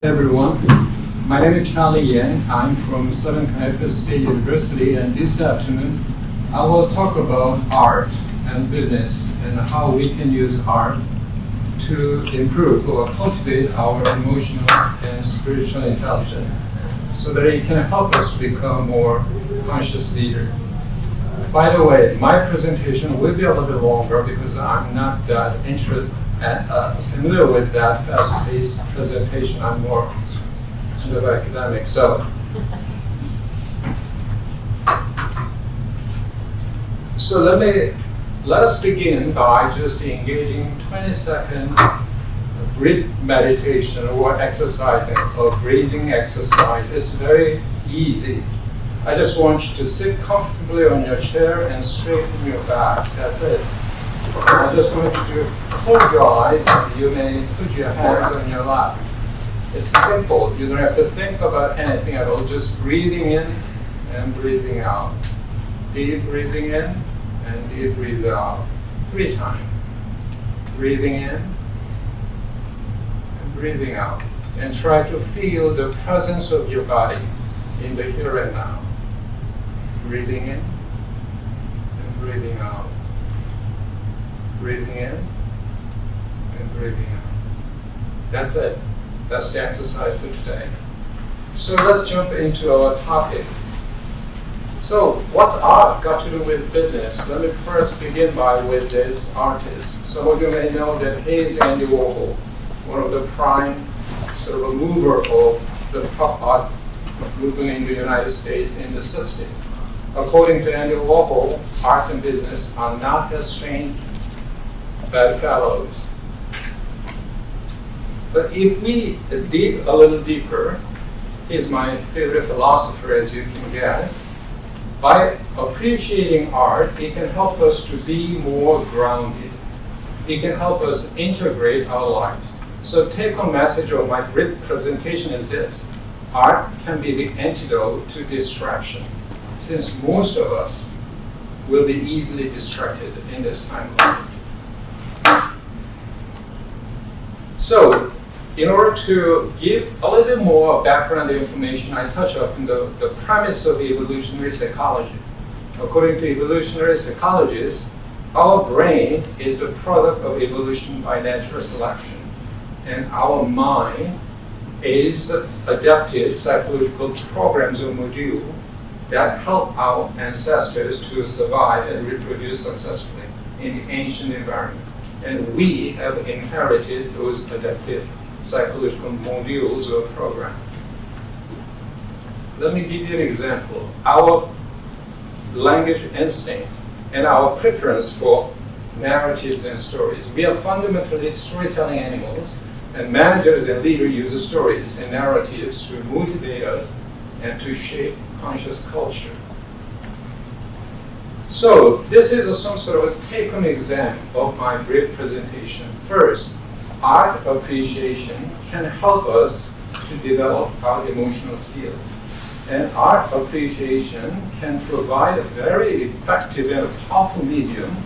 Everyone, my name is Charlie Yan. I'm from Southern Connecticut State University, and this afternoon I will talk about art and business and how we can use art to improve or cultivate our emotional and spiritual intelligence so that it can help us to become more conscious leader. By the way, my presentation will be a little bit longer because I'm not that familiar with that fast-paced presentation. I'm more kind of academic. So let us begin by just engaging 20-second breath meditation or exercising or breathing exercise. It's very easy. I just want you to sit comfortably on your chair and straighten your back. That's it. I just want you to close your eyes and you may put your hands on your lap. It's simple. You don't have to think about anything at all. Just breathing in and breathing out. Deep breathing in and deep breathing out. 3 times. Breathing in and breathing out. And try to feel the presence of your body in the here and now. Breathing in and breathing out. Breathing in and breathing out. That's it. That's the exercise for today. So let's jump into our topic. So what's art got to do with business? Let me first begin with this artist. Some of you may know that he is Andy Warhol, one of the prime sort of a mover of the pop art movement in the United States in the 60s. According to Andy Warhol, art and business are not as strange bedfellows. But if we dig a little deeper, he's my favorite philosopher, as you can guess. By appreciating art, it can help us to be more grounded. It can help us integrate our life. So take-home message of my great presentation is this: art can be the antidote to distraction, since most of us will be easily distracted in this time of life. So, in order to give a little bit more background information, I touch upon the premise of evolutionary psychology. According to evolutionary psychologists, our brain is the product of evolution by natural selection, and our mind is adapted psychological programs or modules that help our ancestors to survive and reproduce successfully in the ancient environment. And we have inherited those adaptive psychological modules or programs. Let me give you an example. Our language instinct and our preference for narratives and stories. We are fundamentally storytelling animals, and managers and leaders use stories and narratives to motivate us and to shape conscious culture. So this is some sort of a take-home exam of my brief presentation. First, art appreciation can help us to develop our emotional skills. And art appreciation can provide a very effective and powerful medium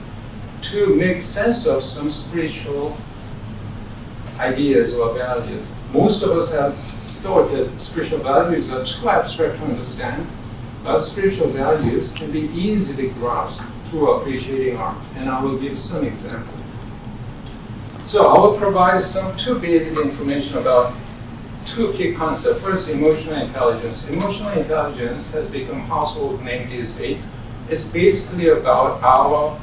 to make sense of some spiritual ideas or values. Most of us have thought that spiritual values are too abstract to understand. But spiritual values can be easily grasped through appreciating art, and I will give some examples. So I will provide two basic information about 2 key concepts. First, emotional intelligence. Emotional intelligence has become household name these days. It's basically about our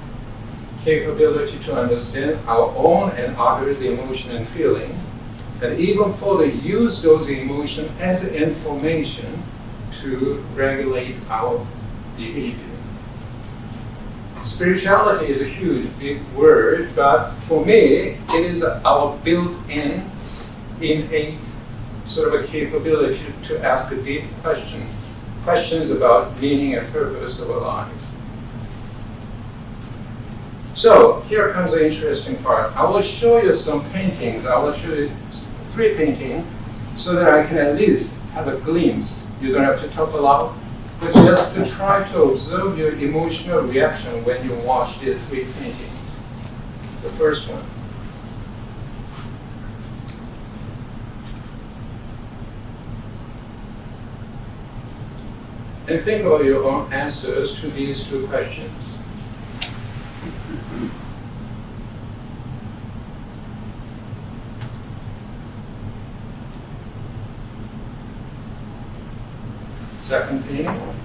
capability to understand our own and others' emotion and feeling, and even further use those emotions as information to regulate our behavior. Spirituality is a huge, big word, but for me, it is our built-in, innate sort of a capability to ask a deep questions about meaning and purpose of our lives. So here comes the interesting part. I will show you some paintings. I will show you 3 paintings so that I can at least have a glimpse. You don't have to talk aloud, but just to try to observe your emotional reaction when you watch these 3 paintings. The first one. and think of your own answers to these two questions. Second painting.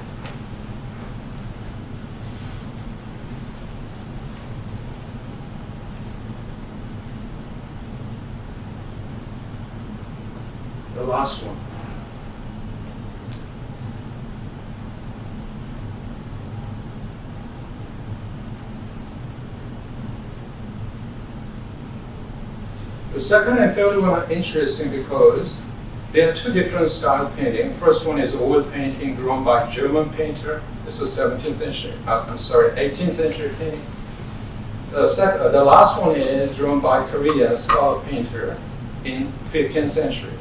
The last one. The second and third one are interesting because there are two different style painting. First one is oil painting drawn by German painter. It's a 17th century, 18th century painting. The last one is drawn by Korean scholar painter in 15th century.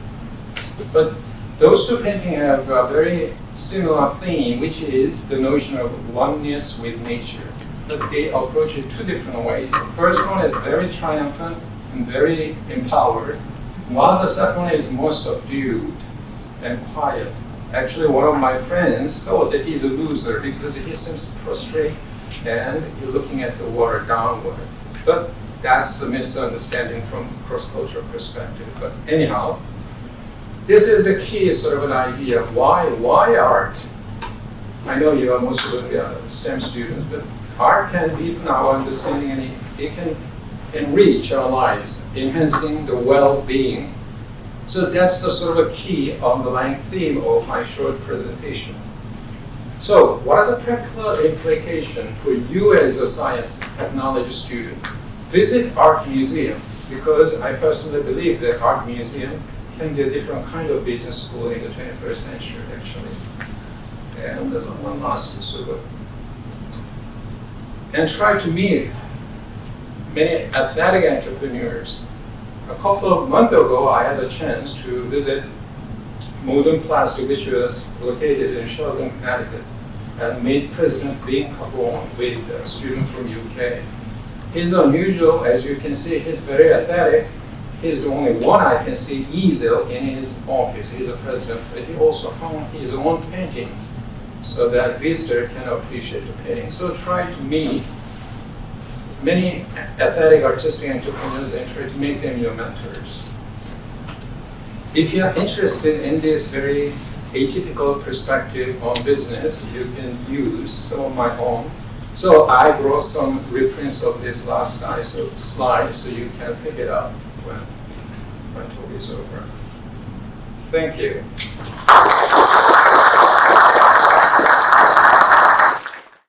But those two paintings have a very similar theme, which is the notion of oneness with nature. But they approach it two different ways. The first one is very triumphant and very empowered, while the second one is more subdued and quiet. Actually, one of my friends thought that he's a loser because he seems prostrate and he's looking at the water downward. But that's a misunderstanding from cross-cultural perspective. But anyhow, this is the key sort of an idea. Why art? I know you are most of the STEM students, but art can deepen our understanding and it can enrich our lives, enhancing the well-being. So that's the sort of a key underlying theme of my short presentation. So what are the practical implications for you as a science technology student? Visit art museum, because I personally believe that art museum can be a different kind of business school in the 21st century, actually. And one last sort of, and try to meet many athletic entrepreneurs. A couple of months ago, I had a chance to visit Modern Plastic, which was located in Shelburne, Connecticut, and meet President Dean Capone with a student from UK. He's unusual, as you can see, he's very athletic. He's the only one I can see easel in his office. He's a president, but he also found his own paintings so that visitor can appreciate the painting. So try to meet many athletic artistic entrepreneurs and try to make them your mentors. If you are interested in this very atypical perspective on business, you can use some of my own. So I brought some reprints of this last slide so you can pick it up when my talk is over. Thank you.